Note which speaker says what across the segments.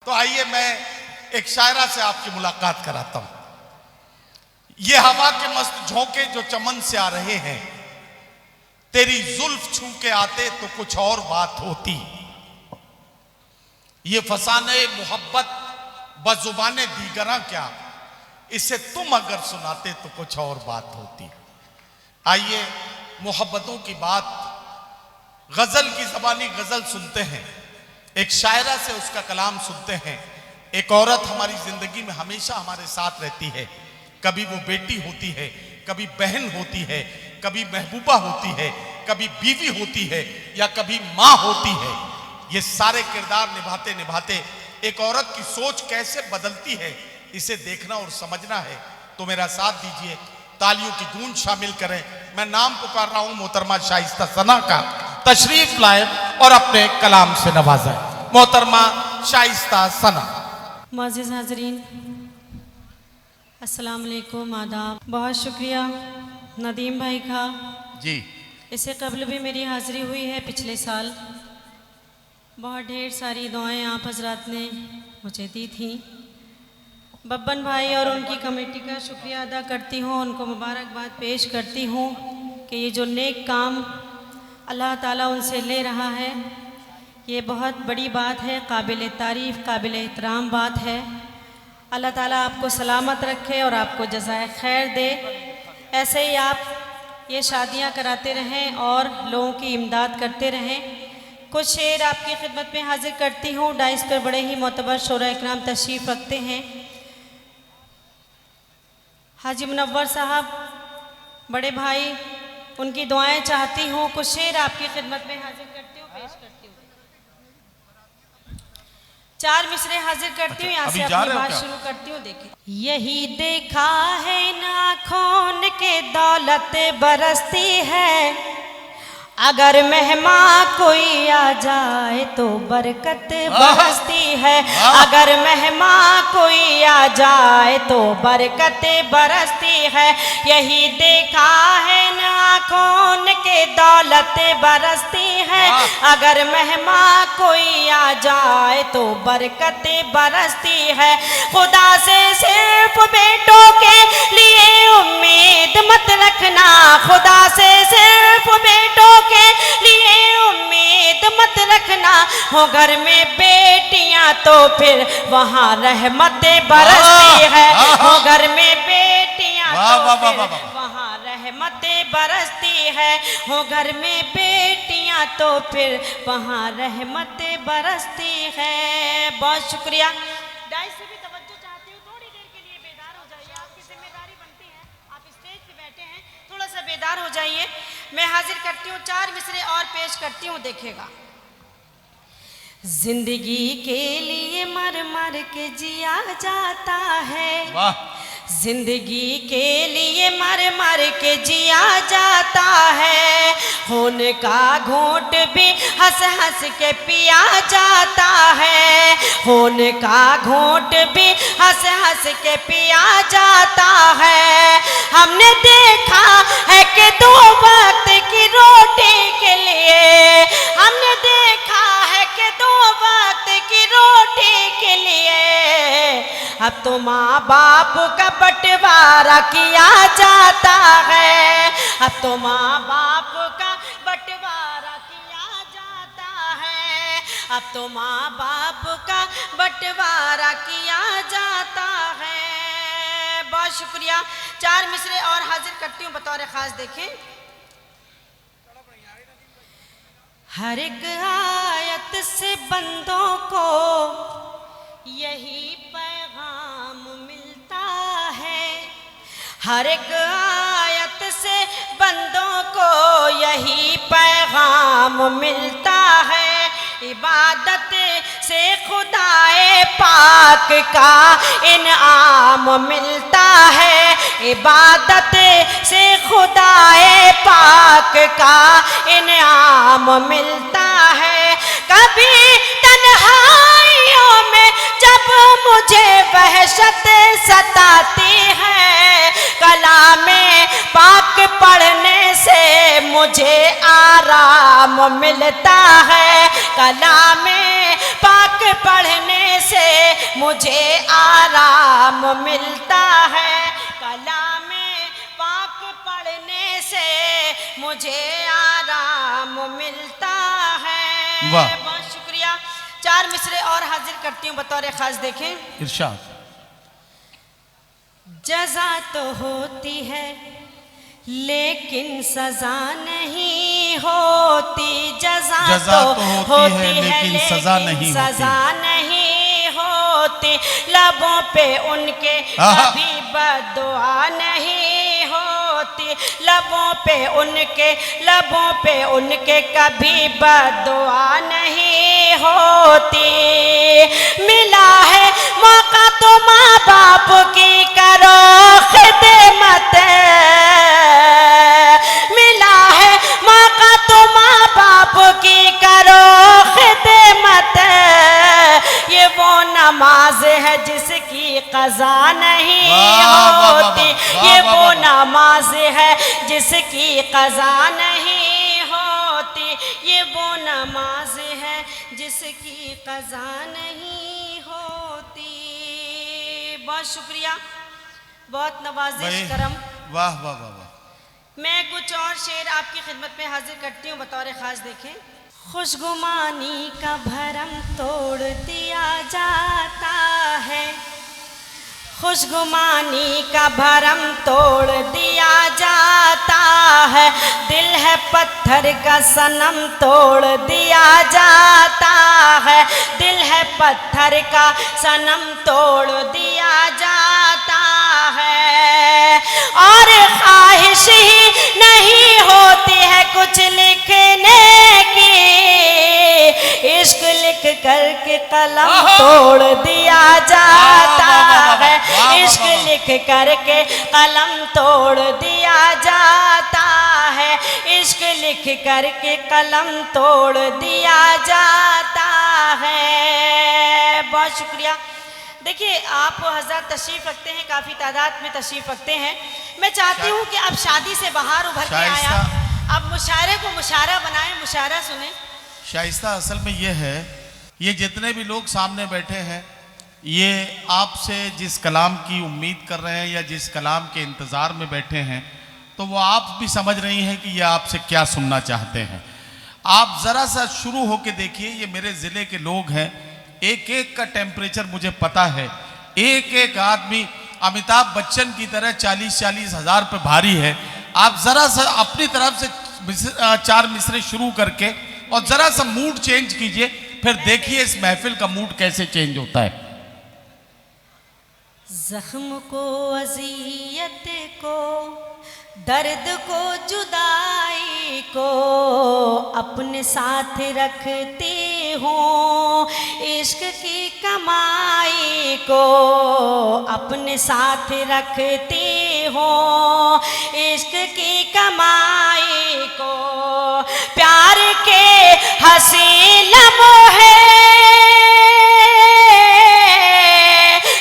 Speaker 1: तो आइए मैं एक शायरा से आपकी मुलाकात कराता हूं। ये हवा के मस्त झोंके जो चमन से आ रहे हैं, तेरी जुल्फ छू के आते तो कुछ और बात होती। ये फसाने मोहब्बत बजुबाने दीगरा क्या, इसे तुम अगर सुनाते तो कुछ और बात होती। आइए मोहब्बतों की बात गजल की जबानी गजल सुनते हैं, एक शायरा से उसका कलाम सुनते हैं। एक औरत हमारी जिंदगी में हमेशा हमारे साथ रहती है, कभी वो बेटी होती है, कभी बहन होती है, कभी महबूबा होती है, कभी बीवी होती है या कभी माँ होती है। ये सारे किरदार निभाते निभाते एक औरत की सोच कैसे बदलती है, इसे देखना और समझना है। तो मेरा साथ दीजिए, तालियों की गूंज शामिल करें। मैं नाम पुकार रहा हूं मोहतरमा शाइस्ता सना का, तशरीफ लाए और अपने कलाम से नवाजें। मोहतरमा शाइस्ता सना।
Speaker 2: मुअज़्ज़िज़ हाज़रीन, अस्सलाम वालेकुम, आदाब। बहुत शुक्रिया नदीम भाई का
Speaker 1: जी।
Speaker 2: इससे कबल भी मेरी हाज़िरी हुई है पिछले साल। बहुत ढेर सारी दुआएं आप हजरात ने मुझे दी थी। बब्बन भाई और उनकी कमेटी का शुक्रिया अदा करती हूँ, उनको मुबारकबाद पेश करती हूँ कि ये जो नेक काम अल्लाह ताला उनसे ले रहा है, ये बहुत बड़ी बात है, काबिल तारीफ़ काबिल एहतराम बात है। अल्लाह ताला आपको सलामत रखे और आपको जज़ाए खैर दे। ऐसे ही आप ये शादियाँ कराते रहें और लोगों की इमदाद करते रहें। कुछ शेर आपकी खिदमत में हाजिर करती हूँ। डाइस पर बड़े ही मोतबर शोरा इकराम तशरीफ़ रखते हैं। हाजी मुनव्वर साहब बड़े भाई, उनकी दुआएं चाहती हूँ। कुछ शेर आपकी खिदमत में हाजिर करती हूँ, पेश करती हूँ। 4 मिसरे हाजिर करती हूँ, यहाँ से अपनी बात शुरू करती हूँ। देखिए, यही देखा है इन आँखों के दौलत बरसती है, अगर मेहमान कोई आ जाए तो बरकत बरसती है, अगर मेहमान कोई आ जाए तो बरकत बरसती है। यही देखा है इन आँखों के दौलत बरसती है, अगर मेहमान कोई आ जाए तो बरकत बरसती है। खुदा से सिर्फ बेटों के लिए उम्मीद मत रखना, खुदा से सिर्फ बेटों के लिए उम्मीद मत रखना। हो घर में बेटियां तो फिर वहाँ रहमतें बरसती है, हो घर में बेटियां तो फिर वहाँ रहमतें बरसती है, हो घर में बेटियां तो फिर वहाँ रहमतें बरसती है। बहुत शुक्रिया। डाइस से भी तवज्जो चाहती हूँ, थोड़ी देर के लिए बेदार हो जाइए, आपकी जिम्मेदारी बनती है, आप स्टेज पे बैठे हैं, थोड़ा सा बेदार हो जाइए। मैं हाजिर करती हूँ 4 मिसरे और पेश करती हूँ। देखिएगा, जिंदगी के लिए मर मर के जिया जाता है, जिंदगी के लिए मर मर के जिया जाता है, खून का घूंट भी हंस हंस के पिया जाता है, खून का घूंट भी हंस हंस के पिया जाता है। हमने देखा है कि 2 वक्त की रोटी के लिए, हमने देखा है कि 2 वक्त की रोटी के लिए अब तो माँ बाप का बंटवारा किया जाता है, अब तो माँ बाप का बंटवारा किया जाता है, अब तो माँ बाप का बंटवारा किया जाता है। बहुत शुक्रिया। 4 मिसरे और हाजिर करती हूँ बतौर खास। देखें, हर एक आयत से बंदों को यही पैगाम मिलता है, हर एक आयत से बंदों को यही पैगाम मिलता है। इबादत से खुदाए पाक का इनाम मिलता है, इबादत से खुदाए पाक का इनाम मिलता है। कभी तन्हाइयों में जब मुझे वहशत सताती है, कलामे पाक पढ़ने से मुझे आराम मिलता है, कलामे पाक पढ़ने से मुझे आराम मिलता है, कलामे पाक पढ़ने से मुझे आराम मिलता है।
Speaker 1: वाह,
Speaker 2: बहुत शुक्रिया। 4 मिसरे और हाजिर करती हूँ बतौर खास, देखें।
Speaker 1: इरशाद।
Speaker 2: जज़ा तो होती है लेकिन सजा नहीं होती, जज़ा तो होती है लेकिन सजा नहीं होती, लबों पे उनके कभी बद्दुआ नहीं होती, लबों पे उनके कभी बद्दुआ नहीं होती। मिला है मौका तो माँ बाप की करो खिदमत, मिला है मौका तो माँ बाप की करो खिदमत, ये वो नमाज है जिसकी कज़ा नहीं होती, ये वो नमाज है जिसकी कज़ा नहीं होती, ये वो नमाज है जिसकी कज़ा नहीं होती। बहुत शुक्रिया, बहुत नवाजिश करम।
Speaker 1: वाह वाह वाह वाह।
Speaker 2: मैं कुछ और शेर आपकी खिदमत में हाजिर करती हूँ बतौर खास, देखें। खुशगुमानी का भरम तोड़ दिया जाता है, खुशगुमानी का भरम तोड़ दिया जाता है, दिल है पत्थर का सनम तोड़ दिया जाता है, दिल है पत्थर का सनम तोड़ दिया जाता है, और ख्वाहिश ही नहीं होती है कुछ लिखने की, इश्क लिख करके कलम तोड़ दिया जाता है, इश्क लिख करके कलम तोड़ दिया जाता है, इश्क लिख करके कलम तोड़ दिया जाता है। बहुत शुक्रिया। देखिए, आप हज़रत तशरीफ़ रखते हैं, काफ़ी तादाद में तशरीफ़ रखते हैं। मैं चाहती हूँ कि अब शादी से बाहर उभर के आया, अब मुशायरे को मुशायरा बनाएं, मुशायरा सुने।
Speaker 1: शाइस्ता, असल में ये है, ये जितने भी लोग सामने बैठे हैं, ये आपसे जिस कलाम की उम्मीद कर रहे हैं या जिस कलाम के इंतज़ार में बैठे हैं, तो वो आप भी समझ रही हैं कि ये आपसे क्या सुनना चाहते हैं। आप ज़रा सा शुरू होके देखिए, ये मेरे ज़िले के लोग हैं, एक एक का टेम्परेचर मुझे पता है, एक एक आदमी अमिताभ बच्चन की तरह 40-40 हज़ार पे भारी है। आप ज़रा सा अपनी तरफ से 4 मिसरे शुरू करके और ज़रा सा मूड चेंज कीजिए, फिर देखिए इस महफिल का मूड कैसे चेंज होता है।
Speaker 2: ज़ख्म को, अज़ियत को, दर्द को, जुदाई को अपने साथ रखती हूँ, इश्क की कमाई को अपने साथ रखती हूँ, इश्क की कमाई को, प्यार के हंसी लम्हे,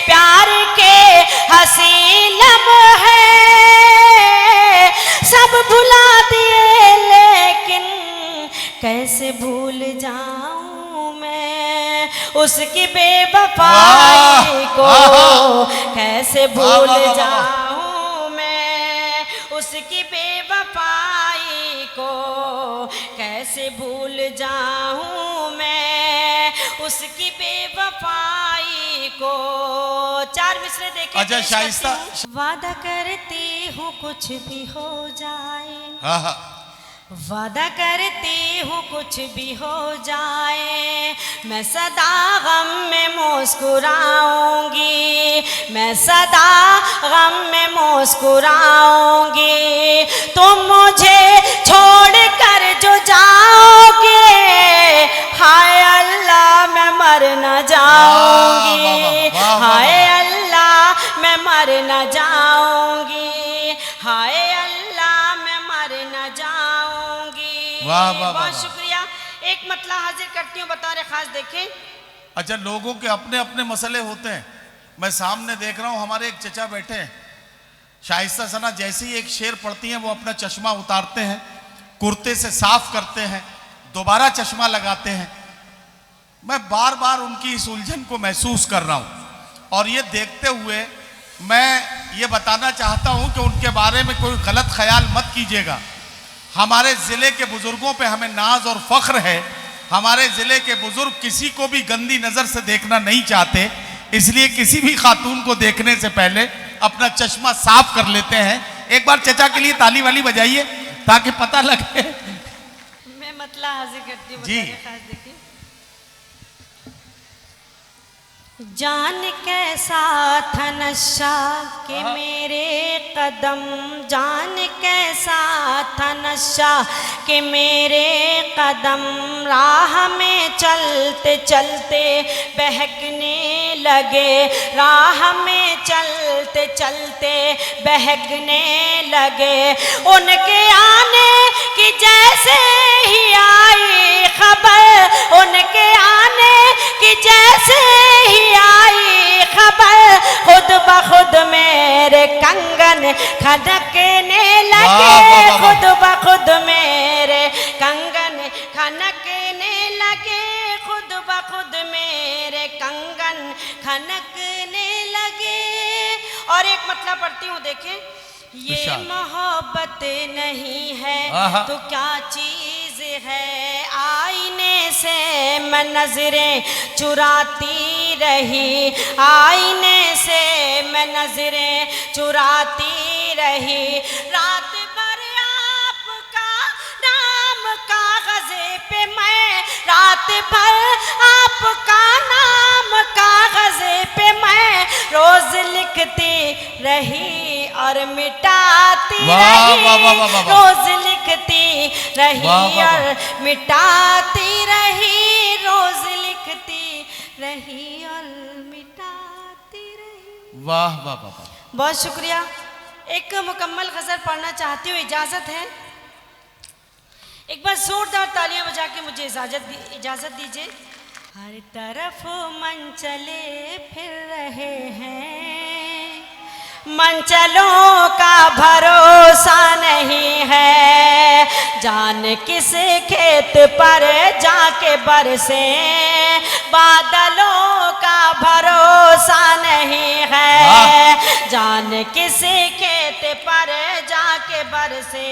Speaker 2: प्यार के हंसी लम्हे सब भुला दिए, लेकिन कैसे भूल जाऊं मैं उसकी बेवफाई को, कैसे भूल जाऊं मैं उसकी बेवफाई को, कैसे भूल जाऊं मैं उसकी बेवफाई को। 4 मिसरे देखें।
Speaker 1: अच्छा शाइस्ता,
Speaker 2: वादा करती हूँ कुछ भी हो जाए,
Speaker 1: हाँ,
Speaker 2: वादा करती हूँ कुछ भी हो जाए, मैं सदा गम में मुस्कुराऊंगी, मैं सदा गम में मुस्कुराऊंगी, तुम मुझे छोड़ कर जो जाओगे, हाय अल्लाह मैं मर न जाऊंगी, हाय अल्लाह मैं मर न जाऊंगी, हाय अल्लाह मैं मर न जाऊंगी।
Speaker 1: वाह वाह,
Speaker 2: बहुत शुक्रिया। एक मतला हाजिर करती हूँ बतौर खास, देखें।
Speaker 1: अच्छा, लोगों के अपने अपने मसले होते हैं। मैं सामने देख रहा हूँ, हमारे एक चचा बैठे हैं, शाइस्ता सना जैसे ही एक शेर पढ़ती हैं वो अपना चश्मा उतारते हैं, कुर्ते से साफ करते हैं, दोबारा चश्मा लगाते हैं, मैं बार बार उनकी इस उलझन को महसूस कर रहा हूं और ये देखते हुए मैं ये बताना चाहता हूं कि उनके बारे में कोई गलत ख्याल मत कीजिएगा। हमारे ज़िले के बुजुर्गों पे हमें नाज और फख्र है। हमारे ज़िले के बुजुर्ग किसी को भी गंदी नज़र से देखना नहीं चाहते, इसलिए किसी भी खातून को देखने से पहले अपना चश्मा साफ कर लेते हैं। एक बार चचा के लिए ताली वाली बजाइए ताकि पता लगे।
Speaker 2: मैं मतलब हाजिर करती हूँ
Speaker 1: जी।
Speaker 2: देखिए, जान कैसा था नशा कि मेरे कदम, जान कैसा था नशा कि मेरे कदम राह में चलते चलते बहकने लगे, राह में चलते चलते बहकने लगे। उनके आने की जैसे ही आई खबर, उनके आने की जैसे ही आई खबर, खुद ब खुद मेरे कंगन खनकने लगे, खुद ब खुद मेरे कंगन खनकने लगे, खुद ब खुद मेरे कंगन खनकने लगे। और एक मतलब पढ़ती हूँ, देखें, ये मोहब्बत नहीं है तो क्या चीज है, आईने से मैं नजरें चुराती रही, आईने से मैं नजरें चुराती रही। रात भर आपका नाम कागज़े पे मैं, रात भर आपका नाम कागज़े पे मैं रोज लिखती रही और मिटाती रही, रोज लिखती रही और मिटाती रही, रोज लिखती रही और मिटाती रही।
Speaker 1: वाह वाह वाह,
Speaker 2: बहुत शुक्रिया। एक मुकम्मल गजल पढ़ना चाहती हूँ, इजाजत है? एक बार जोरदार तालियां बजा के मुझे इजाजत दीजिए। हर तरफ मंचले फिर रहे हैं, मंचलों का भरोसा नहीं है, जान किस खेत पर जाके बरसे, बादलों का भरोसा नहीं है, जान किस खेत पर जाके बरसे,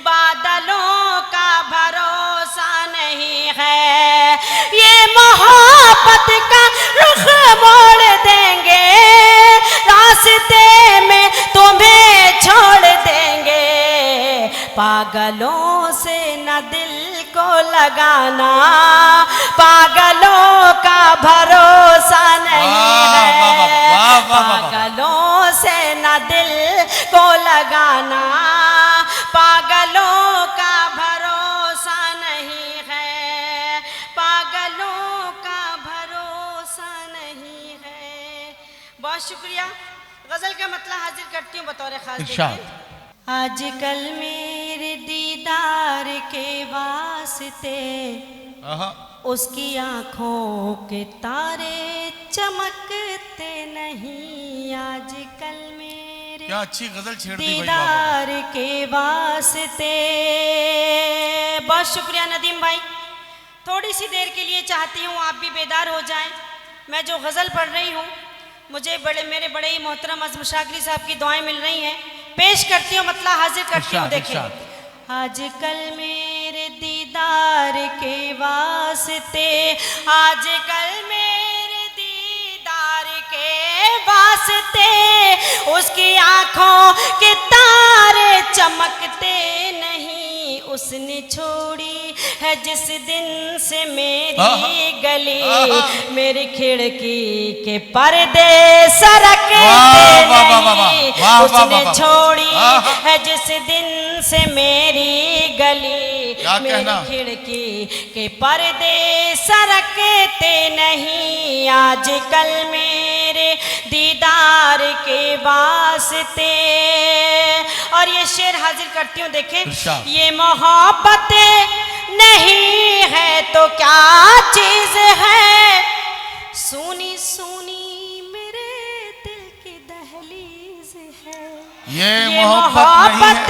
Speaker 2: बादलों का भरोसा नहीं है। ये मोहब्बत का रुख मोड़ देंगे, रास्ते में तुम्हें छोड़ देंगे, पागलों से न दिल को लगाना, पागलों का भरोसा नहीं है, पागलों से न दिल को लगाना, पागलों का भरोसा नहीं है, पागलों का भरोसा नहीं है। बहुत शुक्रिया। गजल का मतलब हाजिर करती हूँ बतौर खास। आजकल मेरे दीदार के वास्ते उसकी आंखों के तारे चमकते नहीं, आजकल मेरे
Speaker 1: क्या अच्छी गजल छेड़ दी
Speaker 2: दीदार के वास्ते। बहुत शुक्रिया नदीम भाई। थोड़ी सी देर के लिए चाहती हूँ आप भी बेदार हो जाएं। मैं जो गजल पढ़ रही हूँ मुझे मेरे बड़े ही मोहतरम अज़म शाकिरी साहब की दुआएं मिल रही हैं, पेश करती हूँ, मतलब हाजिर करती हूँ। देखिए, आजकल मेरे दीदार के वास्ते, आजकल मेरे दीदार के वास्ते उसकी आंखों के तारे चमकते नहीं, उसने छोड़ी है जिस दिन से मेरी गली, मेरी खिड़की के पर्दे सरकते नहीं, उसने छोड़ी है जिस दिन से मेरी गली, मेरी खिड़की के पर्दे सरकते नहीं, आजकल मेरे दीदार के वास्ते। और ये शेर हाजिर करती हूँ, देखें, ये मोहब्बत नहीं है तो क्या चीज है, सुनी सुनी मेरे दिल की दहलीज है, ये मोहब्बत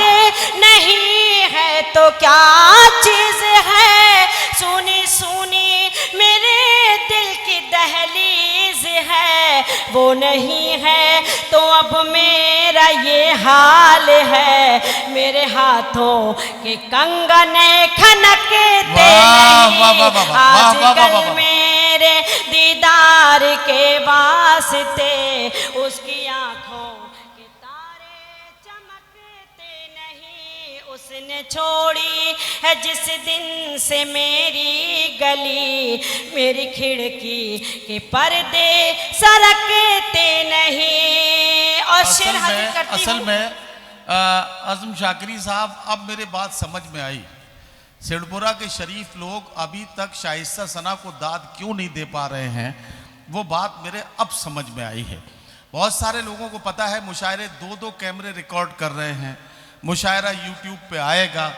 Speaker 2: नहीं है तो क्या चीज है, सुनी सुनी मेरे वो नहीं है तो अब मेरा ये हाल है, मेरे हाथों के कंगन खनकते नहीं, आजकल मेरे दीदार के वास्ते उसकी आंखों के तारे चमकते नहीं। उसने छोड़ी है जिस दिन से मेरी गली, मेरी खिड़की के पर्दे सरकते नहीं। और शेर हाजिर करती
Speaker 1: असल में आजम शाकिरी साहब, अब मेरे बात समझ में आई। सिद्धपुरा के शरीफ लोग अभी तक शाइस्ता सना को दाद क्यों नहीं दे पा रहे हैं, वो बात मेरे अब समझ में आई है। बहुत सारे लोगों को पता है मुशायरे 2-2 कैमरे रिकॉर्ड कर रहे हैं, मुशायरा यूट्यूब पे आएगा,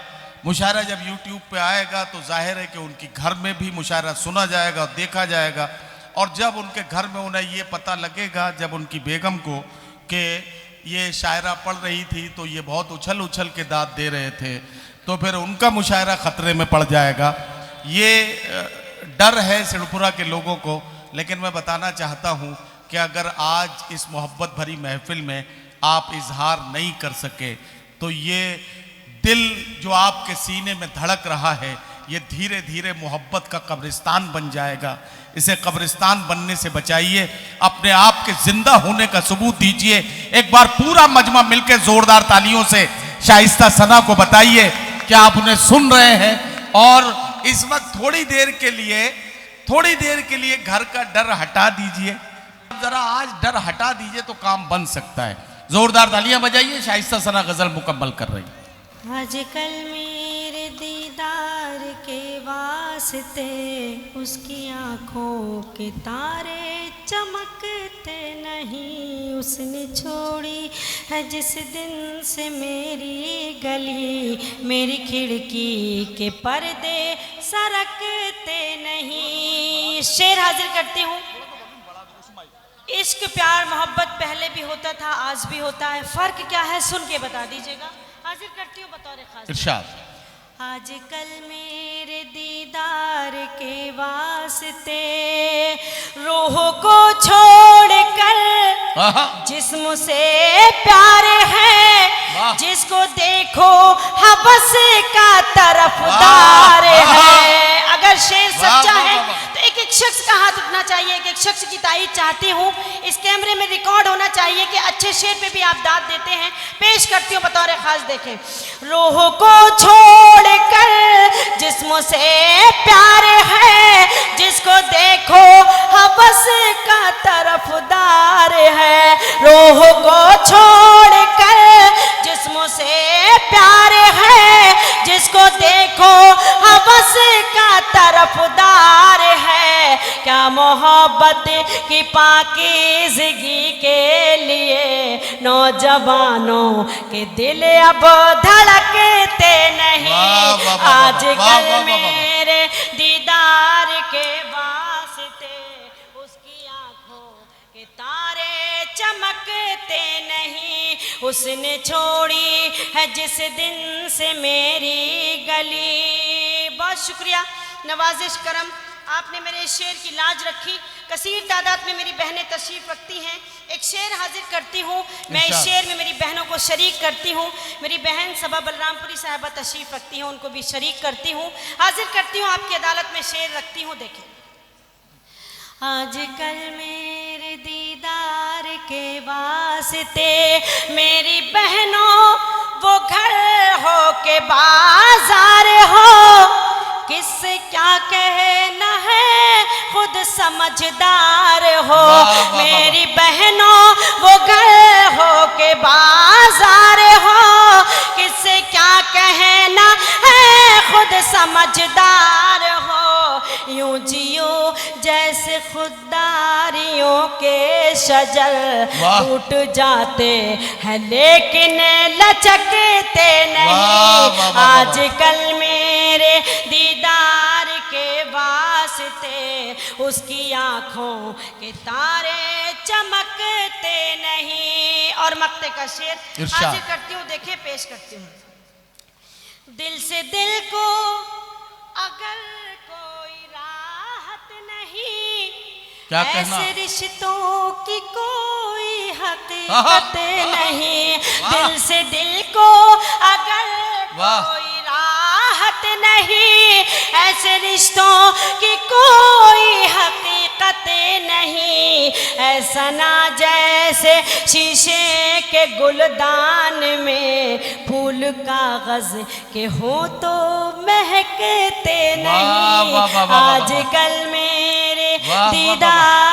Speaker 1: मुशायरा जब यूट्यूब पे आएगा तो जाहिर है कि उनकी घर में भी मुशायरा सुना जाएगा, देखा जाएगा, और जब उनके घर में उन्हें ये पता लगेगा, जब उनकी बेगम को कि ये शायरा पढ़ रही थी तो ये बहुत उछल उछल के दाद दे रहे थे, तो फिर उनका मुशायरा खतरे में पड़ जाएगा। ये डर है सिद्धपुरा के लोगों को। लेकिन मैं बताना चाहता हूँ कि अगर आज इस मोहब्बत भरी महफिल में आप इजहार नहीं कर सके तो ये दिल जो आपके सीने में धड़क रहा है, ये धीरे धीरे मोहब्बत का कब्रिस्तान बन जाएगा। इसे कब्रिस्तान बनने से बचाइए, अपने आप के जिंदा होने का सबूत दीजिए। एक बार पूरा मजमा मिलकर जोरदार तालियों से शाइस्ता सना को बताइए कि आप उन्हें सुन रहे हैं। और इस वक्त थोड़ी देर के लिए घर का डर हटा दीजिए, जरा आज डर हटा दीजिए तो काम बन सकता है। जोरदार तालियां बजाइए, शाइस्ता सना गजल मुकम्मल कर रही।
Speaker 2: आजकल मेरे दीदार के वास्ते उसकी आंखों के तारे चमकते नहीं। उसने छोड़ी है जिस दिन से मेरी गली, मेरी खिड़की के पर्दे सरकते नहीं। शेर हाजिर करती हूँ। इश्क प्यार मोहब्बत पहले भी होता था, आज भी होता है, फर्क क्या है सुन के बता दीजिएगा। हाजिर करती हूँ बतौर खास।
Speaker 1: इरशाद।
Speaker 2: आजकल मेरे दीदार के वास्ते रूह को छोड़कर जिस्म से प्यार है, जिसको देखो हवस का तरफदार है। अगर शेर सच्चा है तो एक एक शख्स का हाथ उठना चाहिए, एक एक शख्स की तारीफ चाहती हूँ। इस कैमरे में रिकॉर्ड होना चाहिए कि अच्छे शेर पे भी आप दाद देते हैं। पेश करती हूँ बतौर खास, देखें। रूह को छोड़कर जिस्म से प्यार है, जिसको देखो हवस का तरफदार है। रूह को छोड़कर जिस्म से प्यार है, जिसको देखो हवस का तरफदार है। क्या मोहब्बत की पाकीज़गी के लिए नौजवानों के दिल अब धड़कते नहीं। आजकल मेरे दीदार के वास्ते उसकी आंखों के तारे चमकते नहीं। उसने छोड़ी है जिस दिन से मेरी गली। बहुत शुक्रिया, नवाजिश करम, आपने मेरे शेर की लाज रखी। कसीर तादाद में मेरी बहनें तशरीफ रखती हैं। एक शेर हाजिर करती हूँ मैं, इस शेर में मेरी बहनों को शरीक करती हूँ। मेरी बहन सबा बलरामपुरी साहिबा तशरीफ रखती हैं, उनको भी शरीक करती हूँ, हाजिर करती हूँ, आपकी अदालत में शेर रखती हूँ। देखें। आजकल मेरे दीदार के वास्ते मेरी बहनों वो घर हो के बाजार हो, किससे क्या कहना है खुद समझदार हो। मेरी बहनों वो घर हो के बाजार हो, किससे क्या कहना है खुद समझदार हो। यूं जियो जैसे खुददारियों के शजर, टूट जाते हैं लेकिन लचकते नहीं। आजकल मेरे दीदार के वास्ते उसकी आंखों के तारे चमकते नहीं। और मक्ते का शेर हाजिर करती हूँ, देखे, पेश करती हूँ। दिल से दिल को अगर कोई राहत नहीं, ऐसे रिश्तों की कोई हकीकत नहीं, दिल से दिल को अगर कोई राहत नहीं, ऐसे रिश्तों की कोई हकीकत नहीं। ऐसा ना जैसे शीशे के गुलदान में फूल कागज के हो तो महकते नहीं। आजकल मेरे दीदार